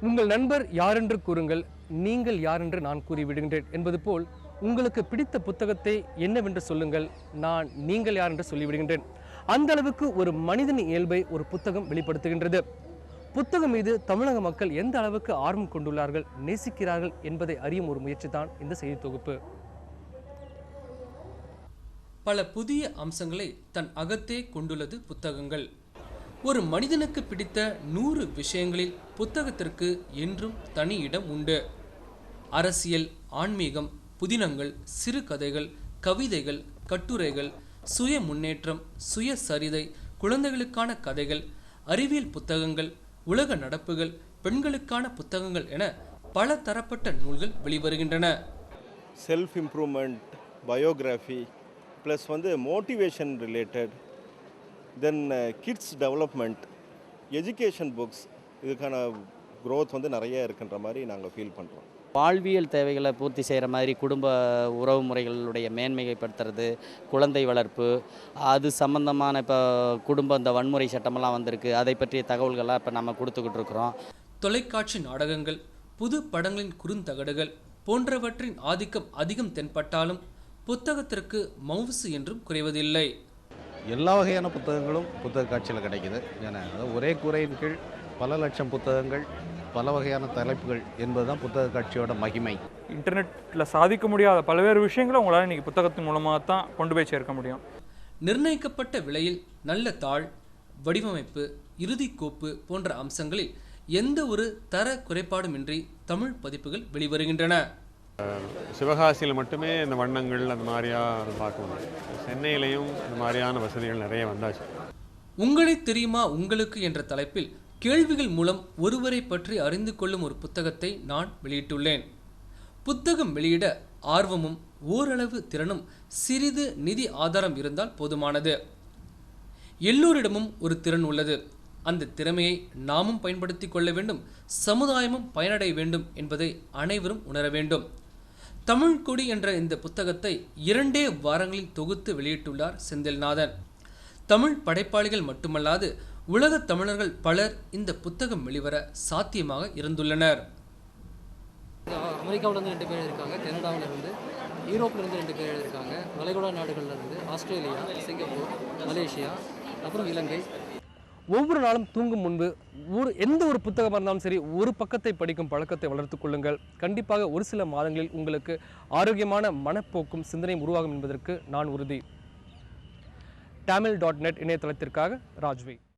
உங்கள் நண்பர் யாரென்று கூறுங்கள், நீங்கள் யாரென்று நான் கூறிவிடுகின்றேன் என்பது போல் உங்களுக்கு பிடித்த புத்தகத்தை என்னவென்று சொல்லுங்கள், நான் நீங்கள் யார் என்று சொல்லிவிடுகின்றேன். அந்த அளவுக்கு ஒரு மனிதனின் இயல்பை ஒரு புத்தகம் வெளிப்படுத்துகின்றது. புத்தகம் மீது தமிழக மக்கள் எந்த அளவுக்கு ஆர்வம் கொண்டுள்ளார்கள், நேசிக்கிறார்கள் என்பதை அறியும் ஒரு முயற்சி தான் இந்த செய்தி தொகுப்பு. பல புதிய அம்சங்களை தன் அகத்தே கொண்டுள்ளது புத்தகங்கள். ஒரு மனிதனுக்கு பிடித்த 100 விஷயங்களில் புத்தகத்திற்கு என்றும் தனி இடம் உண்டு. அரசியல், ஆன்மீகம், புதினங்கள், சிறுகதைகள், கவிதைகள், கட்டுரைகள், சுய முன்னேற்றம், சுயசரிதை, குழந்தைகளுக்கான கதைகள், அறிவியல் புத்தகங்கள், உலக நடப்புகள், பெண்களுக்கான புத்தகங்கள் என பல தரப்பட்ட நூல்கள் வெளிவருகின்றன. Self improvement, biography plus motivation related, then kids development, education books, இதுக்கான க்ரோத் நிறைய இருக்குன்ற மாதிரி நாங்கள் ஃபீல் பண்ணுறோம். வாழ்வியல் தேவைகளை பூர்த்தி செய்கிற மாதிரி குடும்ப உறவு முறைகளுடைய மேன்மைப்படுத்துறது, குழந்தை வளர்ப்பு, அது சம்பந்தமான இப்போ இந்த வன்முறை சட்டமெல்லாம் வந்திருக்கு, அதை பற்றிய தகவல்கள்லாம் இப்போ நம்ம கொடுத்துக்கிட்டு இருக்கிறோம். தொலைக்காட்சி நாடகங்கள், புது படங்களின் குறுந்தகடுகள் போன்றவற்றின் ஆதிக்கம் அதிகம் தென்பட்டாலும் புத்தகத்திற்கு மவுசு என்றும் குறைவதில்லை. எல்லா வகையான புத்தகங்களும் புத்தக காட்சியில் கிடைக்குது. ஏன்னா ஒரே கூரையின் கீழ் பல லட்சம் புத்தகங்கள், பல வகையான தலைப்புகள் என்பதுதான் புத்தக காட்சியோட மகிமை. இன்டர்நெட்டில் சாதிக்க முடியாத பல்வேறு விஷயங்களை உங்களால் இன்றைக்கி புத்தகத்தின் மூலமாக தான் கொண்டு போய் சேர்க்க முடியும். நிர்ணயிக்கப்பட்ட விலையில் நல்ல தாள், வடிவமைப்பு, இறுதி கோப்பு போன்ற அம்சங்களில் எந்த ஒரு தர குறைபாடுமின்றி தமிழ் பதிப்புகள் வெளிவருகின்றன. சிவகாசியில் மட்டுமே இந்த வண்ணங்கள் அந்த மாதிரியாக பார்க்க முடியும். சென்னையிலையும் இந்த மாதிரியான வசதிகள் நிறைய வந்தாச்சு. உங்களை தெரியுமா உங்களுக்கு என்ற தலைப்பில் கேள்விகள் மூலம் ஒருவரை பற்றி அறிந்து கொள்ளும் ஒரு புத்தகத்தை நான் வெளியிட்டுள்ளேன். புத்தகம் வெளியிட ஆர்வமும் ஓரளவு திறனும் சிறிது நிதி ஆதாரம் இருந்தால் போதுமானது. எல்லோரிடமும் ஒரு திறன் உள்ளது. அந்த திறமையை நாமும் பயன்படுத்தி கொள்ள வேண்டும், சமுதாயமும் பயனடைய வேண்டும் என்பதை அனைவரும் உணர வேண்டும். தமிழ் கொடி என்ற இந்த புத்தகத்தை 2 வாரங்களில் தொகுத்து வெளியிட்டுள்ளார் செந்தில்நாதன். தமிழ் படைப்பாளிகள் மட்டுமல்லாது உலக தமிழர்கள் பலர் இந்த புத்தகம் வெளிவர சாத்தியமாக இருந்துள்ளனர். அமெரிக்காவிலேருந்து 2 பேர் இருக்காங்க, கனடாவிலிருந்து, யூரோப்பிலிருந்து 2 பேர் இருக்காங்க, வளைகுடா நாடுகள்லேருந்து, ஆஸ்திரேலியா, சிங்கப்பூர், மலேசியா, அப்புறம் இலங்கை. ஒவ்வொரு நாளும் தூங்கும் முன்பு எந்த ஒரு புத்தகமாக இருந்தாலும் சரி, ஒரு பக்கத்தை படிக்கும் பழக்கத்தை வளர்த்துக் கொள்ளுங்கள். கண்டிப்பாக ஒரு சில மாதங்களில் உங்களுக்கு ஆரோக்கியமான மனப்போக்கும் சிந்தனையும் உருவாகும் என்பதற்கு நான் உறுதி. tamil.net இணையதளத்திற்காக ராஜ்வி.